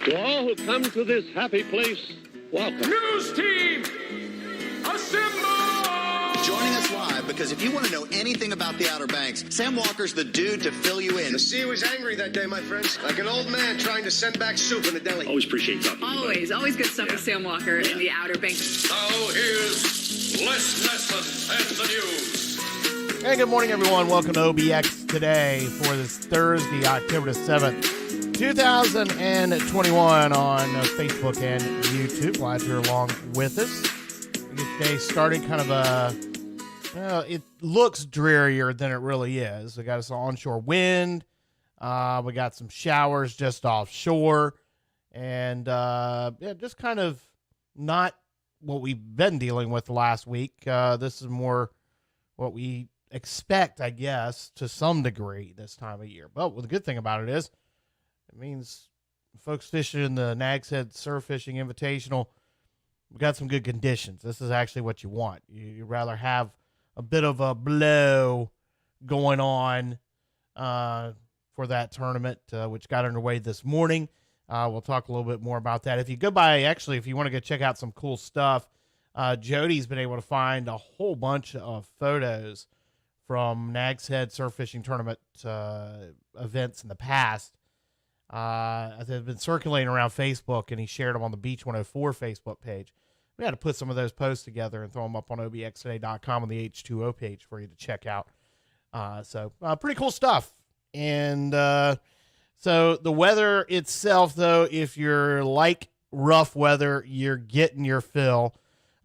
To all who come to this happy place, welcome. News team, assemble! Joining us live because if you want to know anything about the Outer Banks, Sam Walker's the dude to fill you in. The sea was angry that day, my friends. Like an old man trying to send back soup in the deli. Always appreciate talking to you. Always good stuff with Sam Walker in the Outer Banks. Now here's Les Nesson and the news. Hey, good morning, everyone. Welcome to OBX Today for this Thursday, October the 7th, 2021 on Facebook and YouTube. Glad you're along with us. Today starting kind of it looks drearier than it really is. We got some onshore wind. We got some showers just offshore. And just kind of not what we've been dealing with last week. This is more what we expect, I guess, to some degree this time of year. But the good thing about it is it means folks fishing in the Nags Head Surf Fishing Invitational, we got some good conditions. This is actually what you want. You'd rather have a bit of a blow going on for that tournament, which got underway this morning. We'll talk a little bit more about that. If you go by, actually, if you want to go check out some cool stuff, Jody's been able to find a whole bunch of photos from Nags Head Surf Fishing Tournament events in the past. They've been circulating around Facebook, and he shared them on the Beach 104 Facebook page. We had to put some of those posts together and throw them up on obxtoday.com on the H2O page for you to check out. So pretty cool stuff. And so the weather itself, though, if you're like rough weather, you're getting your fill.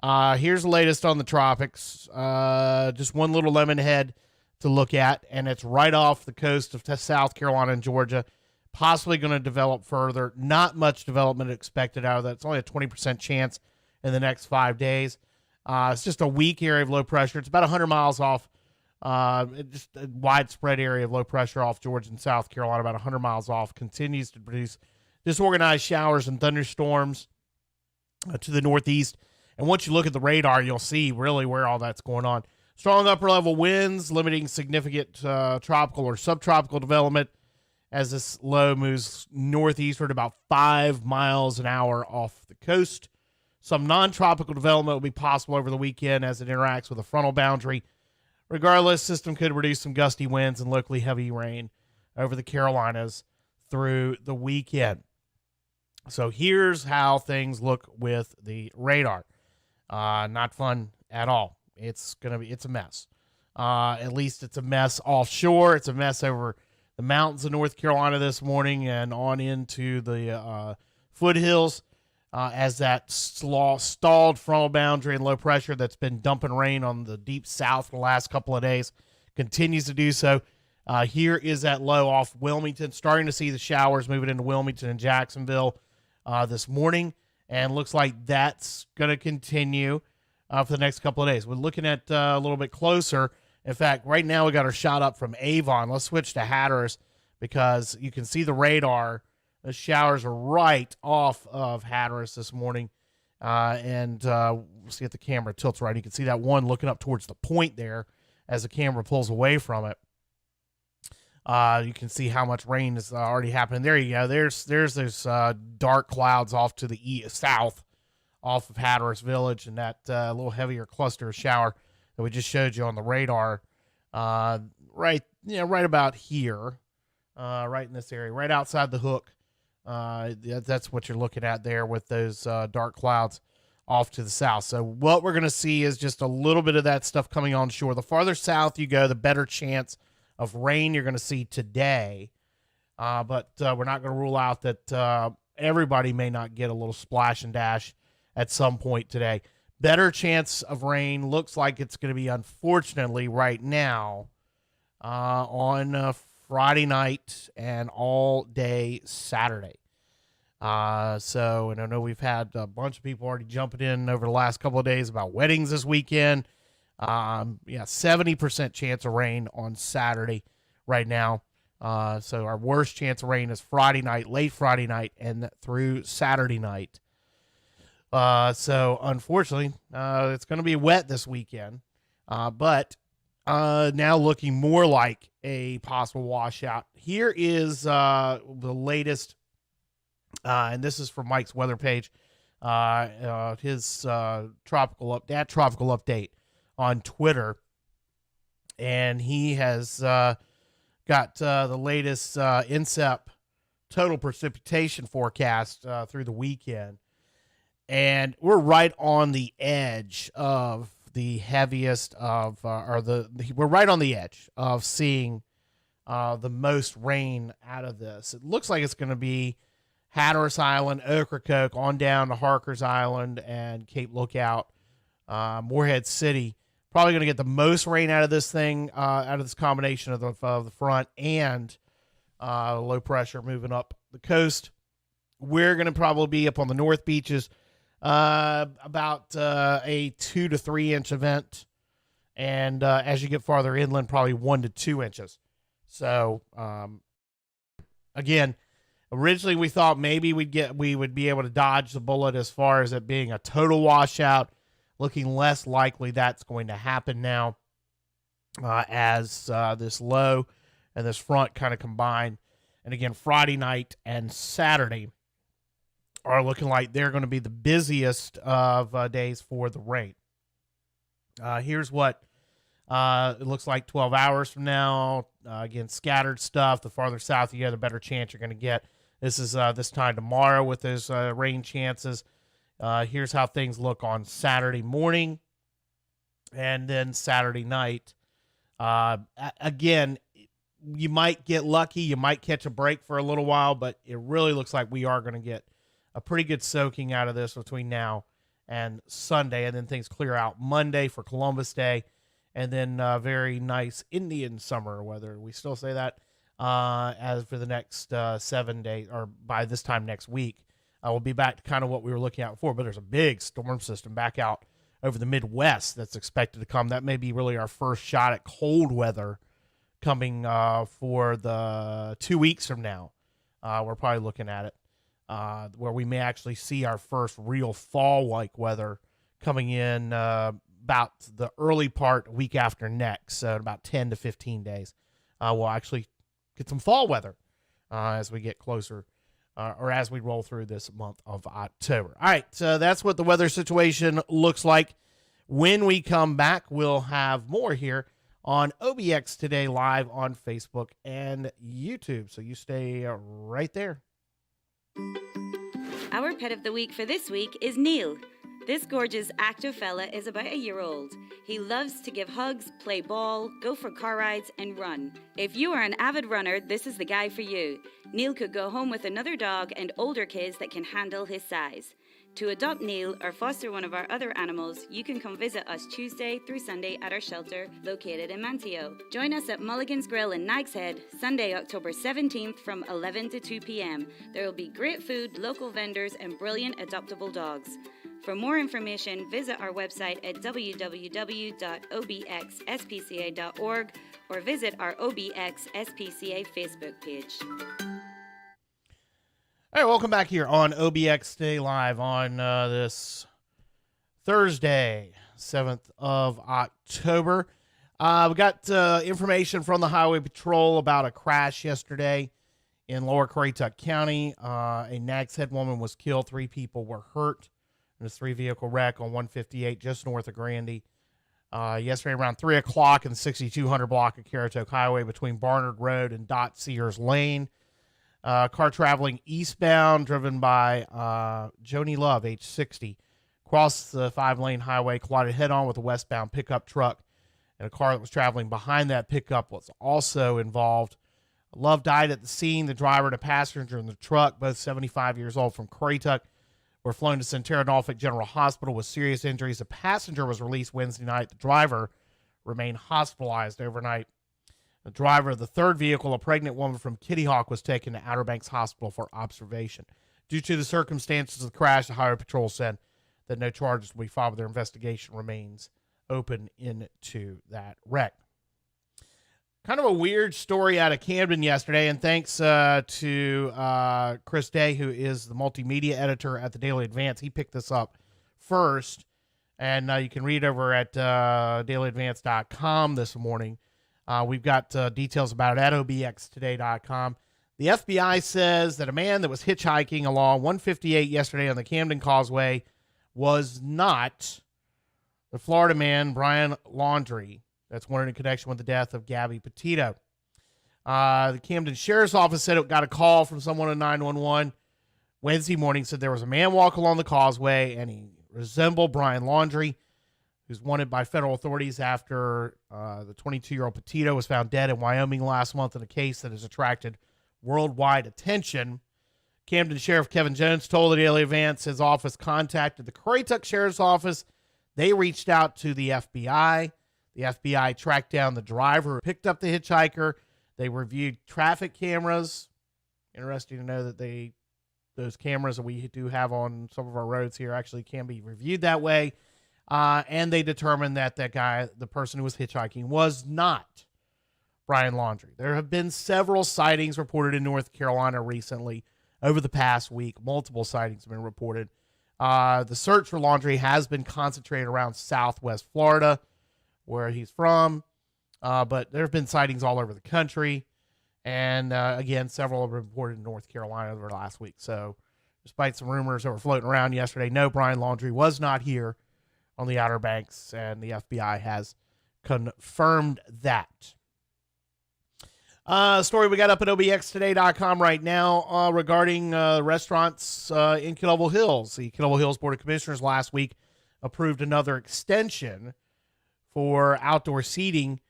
Here's the latest on the tropics. Just one little lemon head to look at, and it's right off the coast of South Carolina and Georgia. Possibly going to develop further. Not much development expected out of that. It's only a 20% chance in the next 5 days. It's just a weak area of low pressure. It's about 100 miles off, just a widespread area of low pressure off Georgia and South Carolina, about 100 miles off. Continues to produce disorganized showers and thunderstorms to the northeast. And once you look at the radar, you'll see really where all that's going on. Strong upper-level winds, limiting significant tropical or subtropical development as this low moves northeastward about 5 miles an hour off the coast. Some non-tropical development will be possible over the weekend as it interacts with a frontal boundary. Regardless, system could produce some gusty winds and locally heavy rain over the Carolinas through the weekend. So here's how things look with the radar. Not fun at all. It's a mess. At least it's a mess offshore. It's a mess over the mountains of North Carolina this morning and on into the foothills as that stalled frontal boundary and low pressure that's been dumping rain on the deep south for the last couple of days continues to do so. Here is that low off Wilmington. Starting to see the showers moving into Wilmington and Jacksonville this morning, and looks like that's going to continue for the next couple of days. We're looking at a little bit closer. In fact, right now we got our shot up from Avon. Let's switch to Hatteras because you can see the radar. The showers are right off of Hatteras this morning. We'll see if the camera tilts right. You can see that one looking up towards the point there as the camera pulls away from it. You can see how much rain is already happening. There you go. There's those dark clouds off to the south off of Hatteras Village, and that little heavier cluster of shower that we just showed you on the radar, right about here, right in this area, right outside the hook. That's what you're looking at there with those dark clouds off to the south. So what we're going to see is just a little bit of that stuff coming on shore. The farther south you go, the better chance of rain you're going to see today. But we're not going to rule out that everybody may not get a little splash and dash at some point today. Better chance of rain looks like it's going to be, unfortunately, right now on Friday night and all day Saturday. And I know we've had a bunch of people already jumping in over the last couple of days about weddings this weekend. 70% chance of rain on Saturday right now. So our worst chance of rain is Friday night, late Friday night, and through Saturday night. So unfortunately, it's going to be wet this weekend, but now looking more like a possible washout. Here is the latest And this is from Mike's weather page, his tropical update on Twitter. And he has got the latest INSEP total precipitation forecast through the weekend. And we're right on the edge of the heaviest of, we're right on the edge of seeing the most rain out of this. It looks like it's going to be Hatteras Island, Ocracoke, on down to Harkers Island and Cape Lookout, Morehead City. Probably going to get the most rain out of this thing, out of this combination of the front and low pressure moving up the coast. We're going to probably be up on the north beaches, about a 2 to 3 inch event. And as you get farther inland, probably 1 to 2 inches. So, again, originally we thought maybe we would be able to dodge the bullet as far as it being a total washout. Looking less likely that's going to happen now, as this low and this front kind of combine. And again, Friday night and Saturday are looking like they're going to be the busiest of days for the rain. Here's what it looks like 12 hours from now. Again, scattered stuff. The farther south you go, the better chance you're going to get. This is this time tomorrow with those rain chances. Here's how things look on Saturday morning and then Saturday night. Again, you might get lucky. You might catch a break for a little while, but it really looks like we are going to get a pretty good soaking out of this between now and Sunday, and then things clear out Monday for Columbus Day, and then very nice Indian summer weather. We still say that as for the next 7 days, or by this time next week. We'll be back to kind of what we were looking at before, but there's a big storm system back out over the Midwest that's expected to come. That may be really our first shot at cold weather coming for the 2 weeks from now. We're probably looking at it where we may actually see our first real fall-like weather coming in about the early part week after next, so in about 10 to 15 days. We'll actually get some fall weather as we get closer or as we roll through this month of October. All right, so that's what the weather situation looks like. When we come back, we'll have more here on OBX Today live on Facebook and YouTube. So you stay right there. Our pet of the week for this week is Neil. This gorgeous active fella is about a year old. He loves to give hugs, play ball, go for car rides, and run. If you are an avid runner, this is the guy for you. Neil could go home with another dog and older kids that can handle his size. To adopt Neil or foster one of our other animals, you can come visit us Tuesday through Sunday at our shelter located in Manteo. Join us at Mulligan's Grill in Nags Head, Sunday, October 17th from 11 to 2 p.m. There will be great food, local vendors, and brilliant adoptable dogs. For more information, visit our website at www.obxspca.org or visit our OBX SPCA Facebook page. All right, welcome back here on OBX Today Live on this Thursday, 7th of October. We got information from the Highway Patrol about a crash yesterday in Lower Currituck County. A Nags Head woman was killed. 3 people were hurt in a 3-vehicle wreck on 158 just north of Grandy. Yesterday around 3 o'clock in the 6200 block of Currituck Highway between Barnard Road and Dot Sears Lane. Car traveling eastbound, driven by Joni Love, age 60, crossed the 5-lane highway, collided head-on with a westbound pickup truck, and a car that was traveling behind that pickup was also involved. Love died at the scene. The driver and a passenger in the truck, both 75 years old, from Currituck, were flown to Centera Norfolk General Hospital with serious injuries. The passenger was released Wednesday night. The driver remained hospitalized overnight. The driver of the 3rd vehicle, a pregnant woman from Kitty Hawk, was taken to Outer Banks Hospital for observation. Due to the circumstances of the crash, the Highway Patrol said that no charges will be filed, but their investigation remains open into that wreck. Kind of a weird story out of Camden yesterday, and thanks to Chris Day, who is the multimedia editor at the Daily Advance. He picked this up first, and you can read over at dailyadvance.com this morning. We've got details about it at obxtoday.com. The FBI says that a man that was hitchhiking along 158 yesterday on the Camden Causeway was not the Florida man, Brian Laundrie. That's wanted in connection with the death of Gabby Petito. The Camden Sheriff's Office said it got a call from someone on 911 Wednesday morning, said there was a man walk along the causeway and he resembled Brian Laundrie, who's wanted by federal authorities after the 22-year-old Petito was found dead in Wyoming last month in a case that has attracted worldwide attention. Camden Sheriff Kevin Jones told the Daily Advance his office contacted the Currituck Sheriff's Office. They reached out to the FBI. The FBI tracked down the driver who picked up the hitchhiker. They reviewed traffic cameras. Interesting to know that those cameras that we do have on some of our roads here actually can be reviewed that way. And they determined that guy, the person who was hitchhiking, was not Brian Laundrie. There have been several sightings reported in North Carolina recently over the past week. Multiple sightings have been reported. The search for Laundrie has been concentrated around Southwest Florida, where he's from. But there have been sightings all over the country. And again, several have been reported in North Carolina over the last week. So despite some rumors that were floating around yesterday, no, Brian Laundrie was not here on the Outer Banks, and the FBI has confirmed that. Story we got up at obxtoday.com right now regarding restaurants in Killable Hills. The Killable Hills Board of Commissioners last week approved another extension for outdoor seating.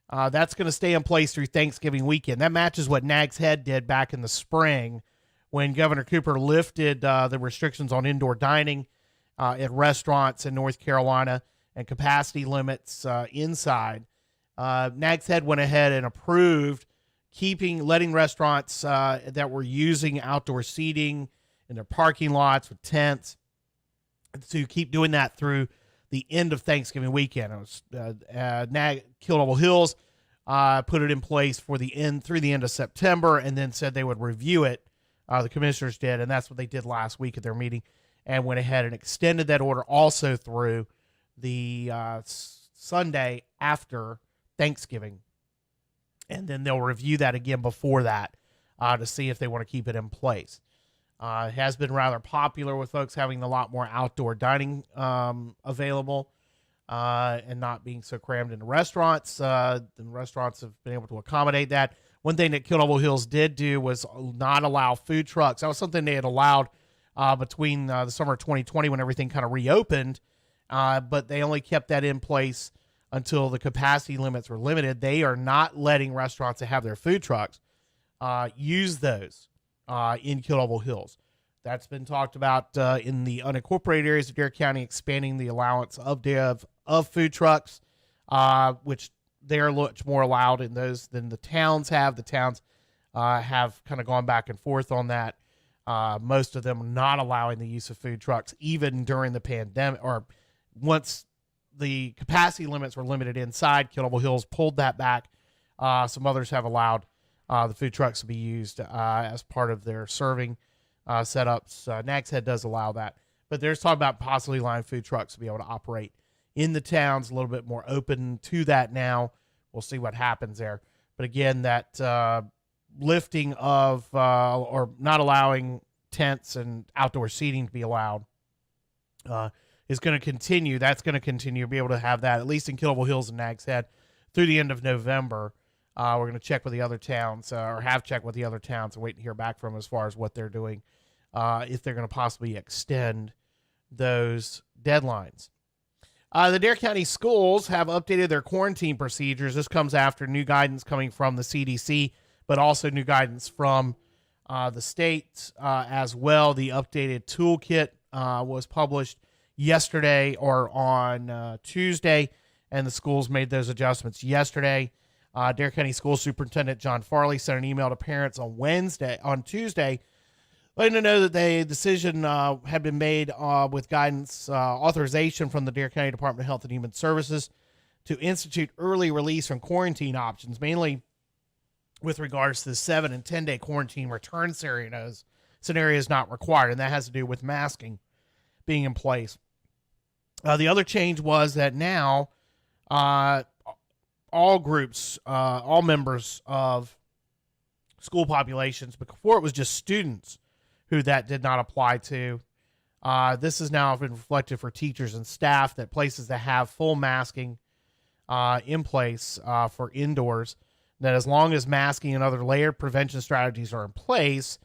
That's going to stay in place through Thanksgiving weekend. That matches what Nags Head did back in the spring when Governor Cooper lifted the restrictions on indoor dining at restaurants in North Carolina and capacity limits inside. Nags Head went ahead and approved letting restaurants that were using outdoor seating in their parking lots with tents to keep doing that through the end of Thanksgiving weekend. It was Killable Hills put it in place through the end of September, and then said they would review it. The commissioners did, and that's what they did last week at their meeting, and went ahead and extended that order also through the Sunday after Thanksgiving. And then they'll review that again before that to see if they want to keep it in place. It has been rather popular with folks having a lot more outdoor dining available and not being so crammed into restaurants. The restaurants have been able to accommodate that. One thing that Killable Hills did do was not allow food trucks. That was something they had allowed between the summer of 2020 when everything kind of reopened, but they only kept that in place until the capacity limits were limited. They are not letting restaurants that have their food trucks use those in Killable Hills. That's been talked about in the unincorporated areas of Dare County, expanding the allowance of food trucks, which they're much more allowed in those than the towns have. The towns have kind of gone back and forth on that. Most of them not allowing the use of food trucks, even during the pandemic, or once the capacity limits were limited inside. Killable Hills pulled that back. Some others have allowed the food trucks to be used as part of their serving setups. Nags Head does allow that. But there's talk about possibly allowing food trucks to be able to operate in the towns, a little bit more open to that now. We'll see what happens there. But again, that lifting of or not allowing tents and outdoor seating to be allowed is going to continue. That's going to continue. Be able to have that, at least in Killable Hills and Nags Head, through the end of November. We're going to check with the other towns, or have checked with the other towns, and wait to hear back from as far as what they're doing, if they're going to possibly extend those deadlines. The Dare County schools have updated their quarantine procedures. This comes after new guidance coming from the CDC, but also new guidance from the state as well. The updated toolkit was published yesterday or on Tuesday, and the schools made those adjustments yesterday. Dare County School Superintendent John Farley sent an email to parents on Tuesday, letting them know that the decision had been made with guidance authorization from the Dare County Department of Health and Human Services to institute early release from quarantine options, mainly with regards to the 7 and 10 day quarantine return scenarios not required, and that has to do with masking being in place. The other change was that now all groups, all members of school populations. Before it was just students who that did not apply to. This has now been reflected for teachers and staff, that places that have full masking in place for indoors, that as long as masking and other layered prevention strategies are in place,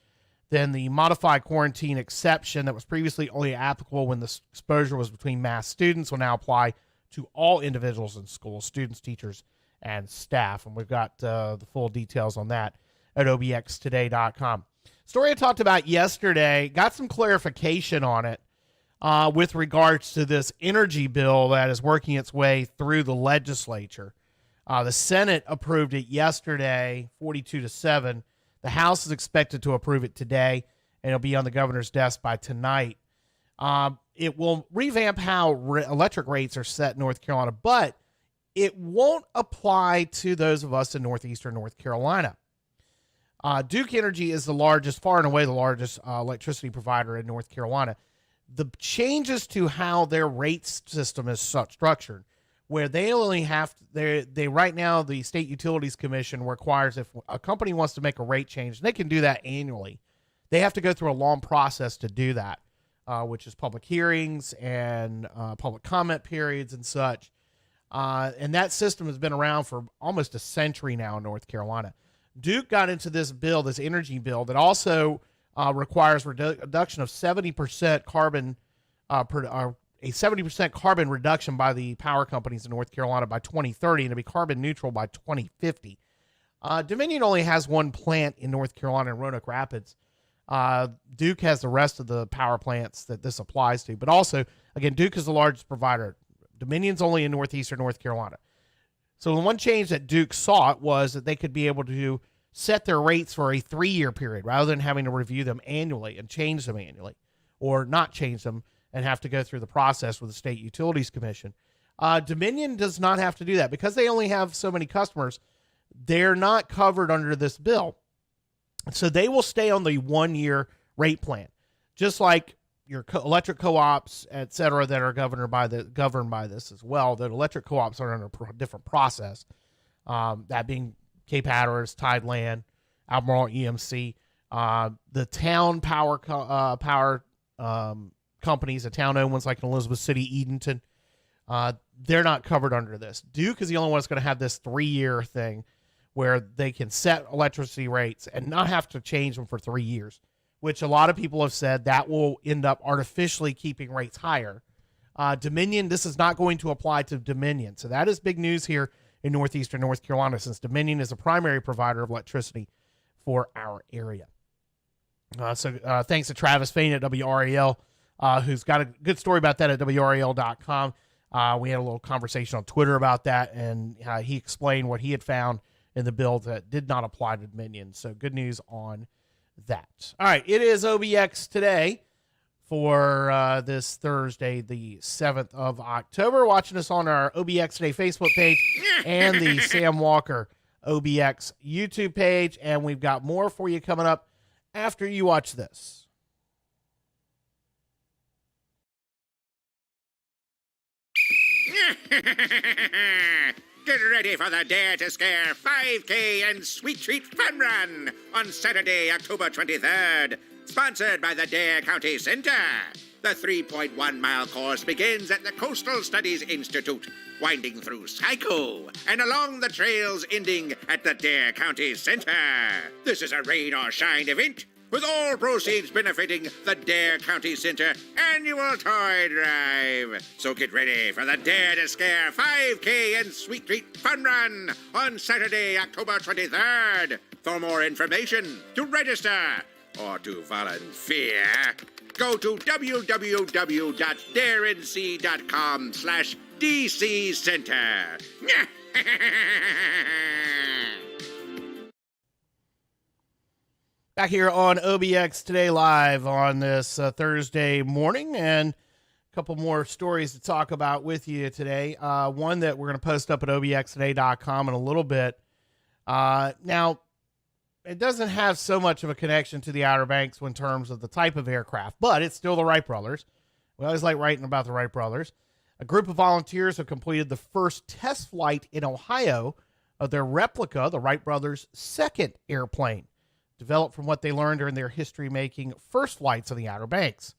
then the modified quarantine exception that was previously only applicable when the exposure was between masked students will now apply to all individuals in school, students, teachers, and staff. And we've got the full details on that at obxtoday.com. Story I talked about yesterday, got some clarification on it with regards to this energy bill that is working its way through the legislature. The Senate approved it yesterday, 42-7. The House is expected to approve it today, and it'll be on the governor's desk by tonight. It will revamp how electric rates are set in North Carolina, but it won't apply to those of us in northeastern North Carolina. Duke Energy is the largest, far and away the largest electricity provider in North Carolina. The changes to how their rate system is structured, where they only have they right now, the State Utilities Commission requires if a company wants to make a rate change, they can do that annually. They have to go through a long process to do that, which is public hearings and public comment periods and such. And that system has been around for almost a century now in North Carolina. Duke got into this bill, this energy bill, that also requires reduction of 70% carbon, a 70% carbon reduction by the power companies in North Carolina by 2030, and to be carbon neutral by 2050. Dominion only has one plant in North Carolina in Roanoke Rapids. Duke has the rest of the power plants that this applies to. But also, again, Duke is the largest provider. Dominion's only in northeastern North Carolina. So the one change that Duke sought was that they could be able to set their rates for a 3-year period rather than having to review them annually and change them annually, or not change them and have to go through the process with the State Utilities Commission. Dominion does not have to do that because they only have so many customers. They're not covered under this bill. So they will stay on the 1-year rate plan, just like your electric co-ops, et cetera, that are governed by this as well. The electric co-ops are under a different process, that being Cape Hatteras, Tideland, Albemarle, EMC. The town power companies, the town-owned ones like in Elizabeth City, Edenton, they're not covered under this. Duke is the only one that's going to have this 3-year thing where they can set electricity rates and not have to change them for 3 years, which a lot of people have said that will end up artificially keeping rates higher. Dominion, this is not going to apply to Dominion. So that is big news here in northeastern North Carolina, since Dominion is a primary provider of electricity for our area. So thanks to Travis Fain at WRAL, who's got a good story about that at WRAL.com. We had a little conversation on Twitter about that, and he explained what he had found in the bill that did not apply to Dominion. So good news on that. All right, it is OBX Today for this Thursday, the 7th of October. Watching us on our OBX Today Facebook page and the Sam Walker OBX YouTube page. And we've got more for you coming up after you watch this. Get ready for the Dare to Scare 5K and Sweet Treat Fun Run on Saturday, October 23rd. Sponsored by the Dare County Center. The 3.1-mile course begins at the Coastal Studies Institute, winding through Psycho and along the trails ending at the Dare County Center. This is a rain or shine event, with all proceeds benefiting the Dare County Center annual toy drive. So get ready for the Dare to Scare 5K and Sweet Treat Fun Run on Saturday, October 23rd. For more information, to register, or to volunteer, go to www.darenc.com/DC Center. Back here on OBX Today Live on this Thursday morning, and a couple more stories to talk about with you today. One that we're going to post up at obxtoday.com in a little bit. Now, it doesn't have so much of a connection to the Outer Banks in terms of the type of aircraft, but it's still the Wright brothers. We always like writing about the Wright brothers. A group of volunteers have completed the first test flight in Ohio of their replica, the Wright brothers' second airplane. developed from what they learned during their history-making first flights on the Outer Banks.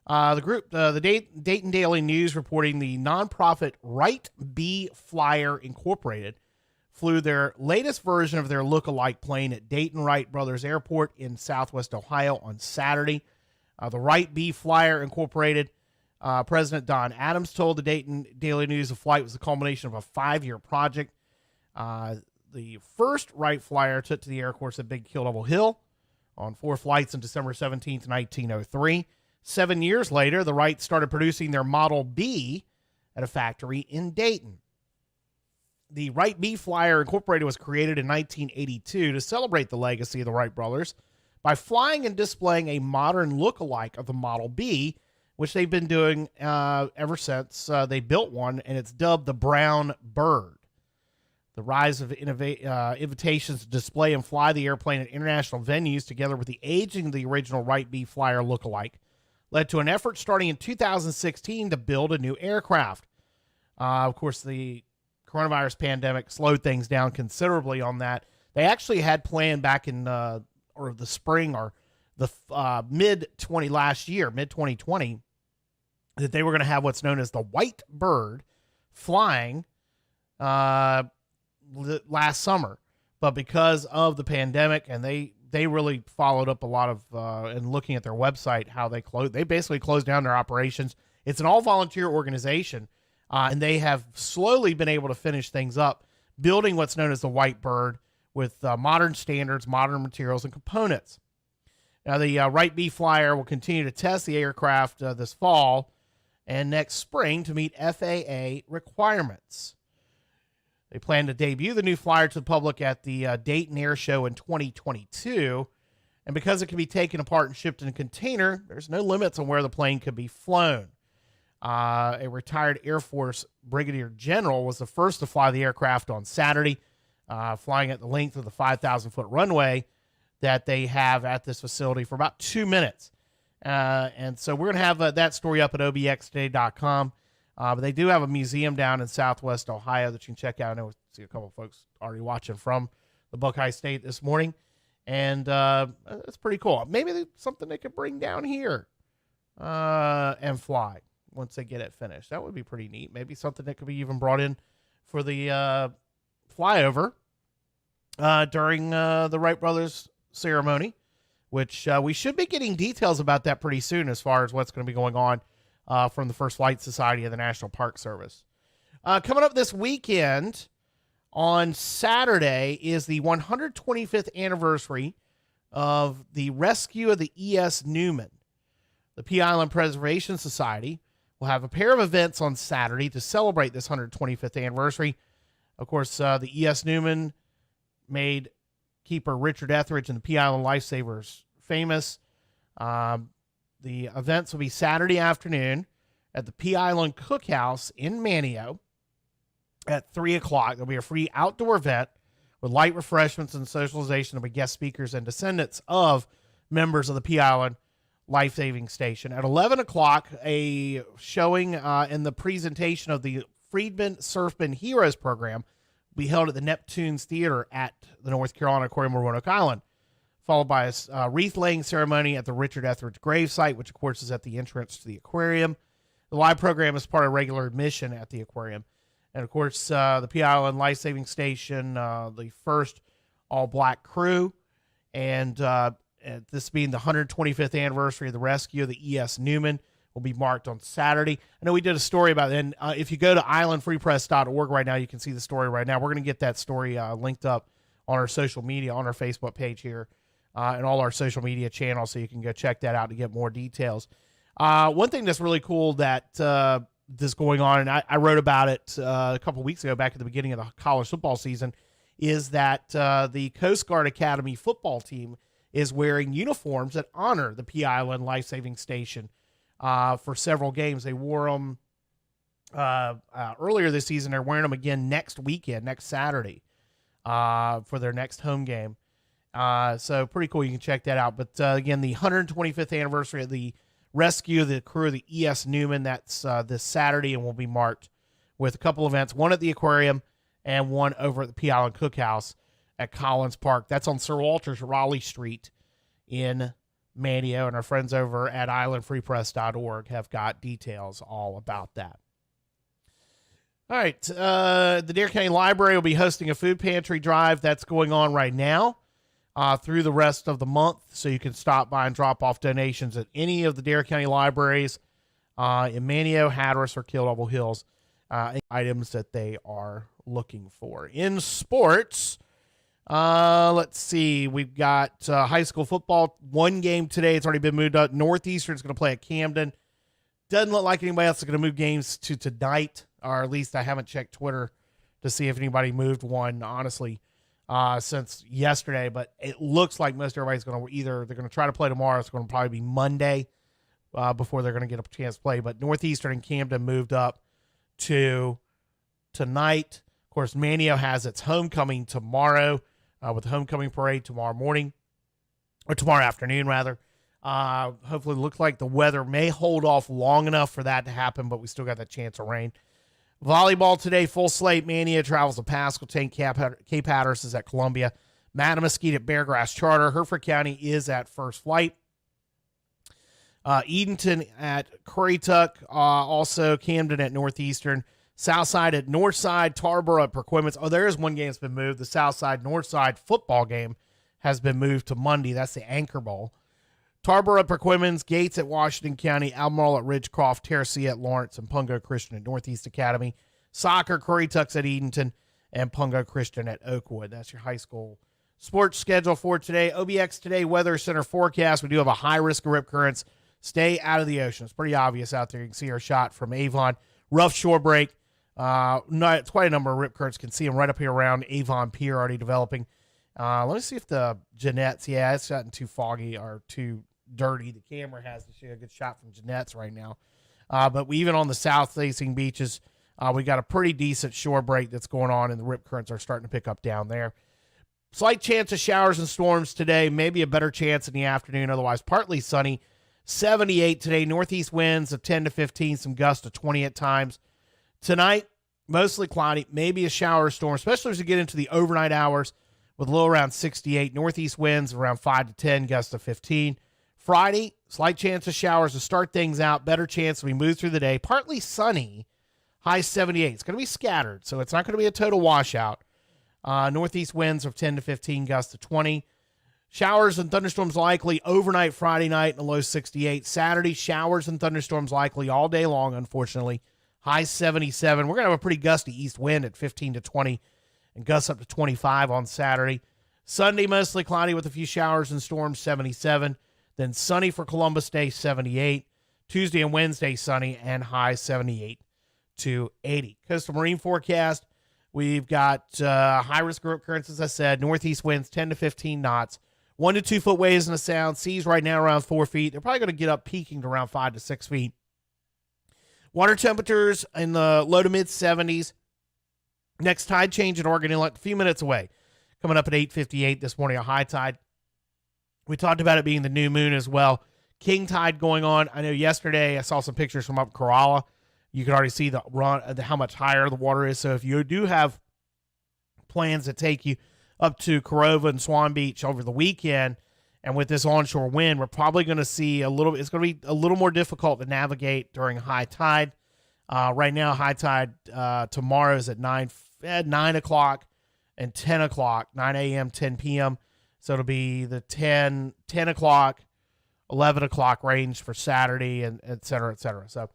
The Dayton Daily News reporting the nonprofit Wright B Flyer Incorporated flew their latest version of their look-alike plane at Dayton Wright Brothers Airport in Southwest Ohio on Saturday. The Wright B Flyer Incorporated President Don Adams told the Dayton Daily News the flight was the culmination of a 5-year project. The first Wright Flyer took to the air course at Big Kill Double Hill on 4 flights on December 17th, 1903. 7 years later, the Wrights started producing their Model B at a factory in Dayton. The Wright B Flyer Incorporated was created in 1982 to celebrate the legacy of the Wright brothers by flying and displaying a modern look-alike of the Model B, which they've been doing ever since they built one, and it's dubbed the Brown Bird. The rise of invitations to display and fly the airplane at international venues, together with the aging of the original Wright B Flyer look-alike, led to an effort starting in 2016 to build a new aircraft. Of course, the coronavirus pandemic slowed things down considerably on that. They actually had planned back in the spring or the mid-2020, that they were going to have what's known as the White Bird flying last summer. But because of the pandemic, and they really followed up a lot of, and looking at their website, how they basically closed down their operations. It's an all-volunteer organization, and they have slowly been able to finish things up, building what's known as the White Bird with modern standards, modern materials, and components. Now, the Wright B Flyer will continue to test the aircraft this fall and next spring to meet FAA requirements. They plan to debut the new flyer to the public at the Dayton Air Show in 2022. And because it can be taken apart and shipped in a container, there's no limits on where the plane could be flown. A retired Air Force Brigadier General was the first to fly the aircraft on Saturday, flying at the length of the 5,000-foot runway that they have at this facility for about 2 minutes. And so we're going to have that story up at obxtoday.com. But they do have a museum down in Southwest Ohio that you can check out. I know we see a couple of folks already watching from the Buckeye State this morning. And it's pretty cool. Maybe something they could bring down here and fly once they get it finished. That would be pretty neat. Maybe something that could be even brought in for the flyover during the Wright Brothers ceremony, which we should be getting details about that pretty soon as far as what's going to be going on from the First Flight Society of the National Park Service. Coming up this weekend, on Saturday, is the 125th anniversary of the rescue of the E.S. Newman. The Pea Island Preservation Society will have a pair of events on Saturday to celebrate this 125th anniversary. Of course, the E.S. Newman made keeper Richard Etheridge and the Pea Island Lifesavers famous. The events will be Saturday afternoon at the Pea Island Cookhouse in Manteo at 3 o'clock. There'll be a free outdoor event with light refreshments and socialization. There'll be guest speakers and descendants of members of the Pea Island Life-Saving Station. At 11 o'clock, a showing in the presentation of the Freedmen Surfmen Heroes program will be held at the Neptune's Theater at the North Carolina Aquarium on Roanoke Island, followed by a wreath-laying ceremony at the Richard Etheridge gravesite, which, of course, is at the entrance to the aquarium. The live program is part of regular admission at the aquarium. And, of course, the Pea Island Life-Saving Station, the first all-black crew, and this being the 125th anniversary of the rescue of the E.S. Newman, will be marked on Saturday. I know we did a story about it, and if you go to islandfreepress.org right now, you can see the story right now. We're going to get that story linked up on our social media, on our Facebook page here, and all our social media channels, so you can go check that out to get more details. One thing that's really cool that is going on, and I wrote about it a couple weeks ago, back at the beginning of the college football season, is that the Coast Guard Academy football team is wearing uniforms that honor the Pea Island Life-Saving Station for several games. They wore them earlier this season. They're wearing them again next weekend, next Saturday, for their next home game. So pretty cool. You can check that out. But again, the 125th anniversary of the rescue of the crew of the E.S. Newman, that's this Saturday, and will be marked with a couple events, one at the aquarium and one over at the Pea Island Cookhouse at Collins Park. That's on Sir Walter's Raleigh Street in Manteo, and our friends over at islandfreepress.org have got details all about that. All right, the Dare County Library will be hosting a food pantry drive that's going on right now through the rest of the month, so you can stop by and drop off donations at any of the Dare County libraries in Manteo, Hatteras, or Kill Double Hills, items that they are looking for. In sports, let's see, we've got high school football, one game today. It's already been moved up. Northeastern's going to play at Camden. Doesn't look like anybody else is going to move games to tonight, or at least I haven't checked Twitter to see if anybody moved one, honestly, since yesterday. But it looks like most everybody's going to they're going to try to play tomorrow. It's going to probably be Monday before they're going to get a chance to play. But Northeastern and Camden moved up to tonight. Of course, Manteo has its homecoming tomorrow with the homecoming parade tomorrow morning, or tomorrow afternoon, rather. Hopefully, it looks like the weather may hold off long enough for that to happen, but we still got that chance of rain. Volleyball today, full slate. Manteo travels to Pasquotank. Cape Hatteras is at Columbia. Mattamuskeet at Beargrass Charter. Hereford County is at First Flight. Edenton at Currituck. Also, Camden at Northeastern. Southside at Northside. Tarboro at Perquimans. Oh, there is one game that's been moved. The Southside-Northside football game has been moved to Monday. That's the Anchor Bowl. Tarboro at Perquimans, Gates at Washington County, Albemarle at Ridgecroft, Tercea at Lawrence, and Pungo Christian at Northeast Academy. Soccer, Currituck's at Edenton, and Pungo Christian at Oakwood. That's your high school sports schedule for today. OBX Today Weather Center forecast. We do have a high risk of rip currents. Stay out of the ocean. It's pretty obvious out there. You can see our shot from Avon. Rough shore break. It's quite a number of rip currents. Can see them right up here around Avon Pier already developing. Let me see if the Jeanette's, it's gotten too foggy or too dirty. The camera has to show a good shot from Jeanette's right now. But even on the south-facing beaches, we got a pretty decent shore break that's going on, and the rip currents are starting to pick up down there. Slight chance of showers and storms today, maybe a better chance in the afternoon, otherwise partly sunny. 78 today, northeast winds of 10 to 15, some gusts of 20 at times. Tonight, mostly cloudy, maybe a shower or storm, especially as you get into the overnight hours with a low around 68. Northeast winds around 5 to 10, gusts of 15. Friday, slight chance of showers to start things out. Better chance as we move through the day. Partly sunny, high 78. It's going to be scattered, so it's not going to be a total washout. Northeast winds of 10 to 15, gusts of 20. Showers and thunderstorms likely overnight Friday night in the low 68. Saturday, showers and thunderstorms likely all day long, unfortunately. High 77. We're going to have a pretty gusty east wind at 15 to 20 and gusts up to 25 on Saturday. Sunday, mostly cloudy with a few showers and storms, 77. Then sunny for Columbus Day, 78. Tuesday and Wednesday, sunny and high 78 to 80. Coastal Marine forecast, we've got high risk of currents, as I said. Northeast winds 10 to 15 knots. 1 to 2 foot waves in the sound. Seas right now around 4 feet. They're probably going to get up peaking to around 5 to 6 feet. Water temperatures in the low to mid 70s. Next tide change in Oregon Inlet, a few minutes away. Coming up at 8:58 this morning, a high tide. We talked about it being the new moon as well. King tide going on. I know yesterday I saw some pictures from up Corolla. You can already see the run, how much higher the water is. So if you do have plans that take you up to Corova and Swan Beach over the weekend, and with this onshore wind, we're probably going to see it's going to be a little more difficult to navigate during high tide. Right now, high tide tomorrow is at 9 o'clock and 10 o'clock, 9 a.m., 10 p.m. So it'll be the 10 o'clock, 11 o'clock range for Saturday, and et cetera, et cetera. So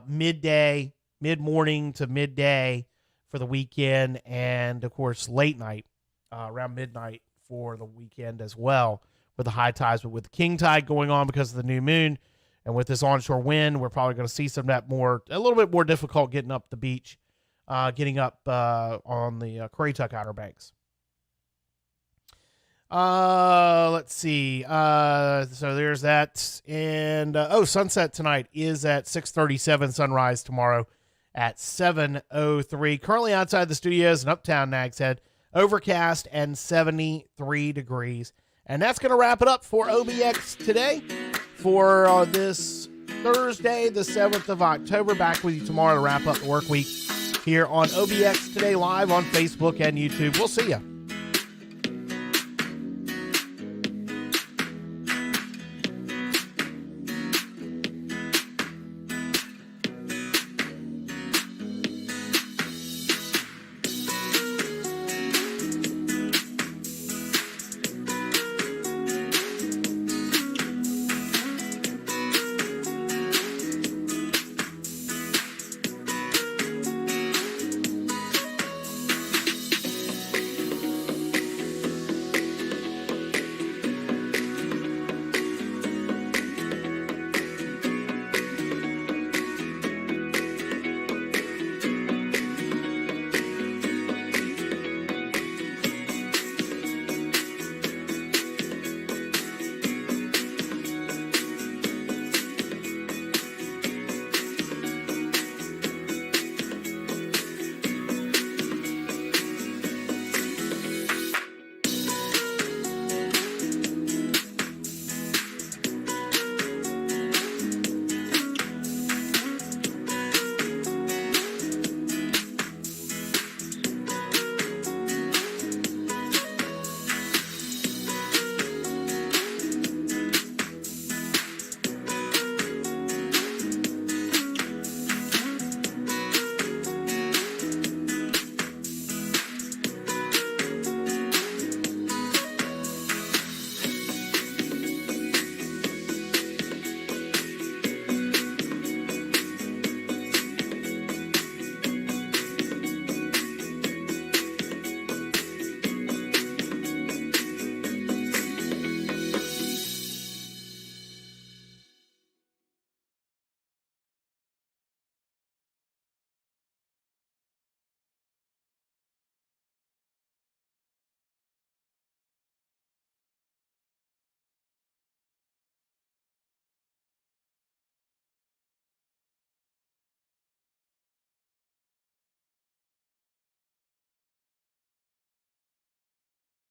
mid-morning to midday for the weekend, and, of course, late night, around midnight for the weekend as well with the high tides. But with the king tide going on because of the new moon and with this onshore wind, we're probably going to see some of that a little bit more difficult getting up the beach, getting up on the Currituck Outer Banks. Let's see. So there's that. And, sunset tonight is at 6:37, sunrise tomorrow at 7:03. Currently outside the studios in Uptown Nags Head, overcast and 73 degrees. And that's going to wrap it up for OBX Today for this Thursday, the 7th of October. Back with you tomorrow to wrap up the work week here on OBX Today live on Facebook and YouTube. We'll see you.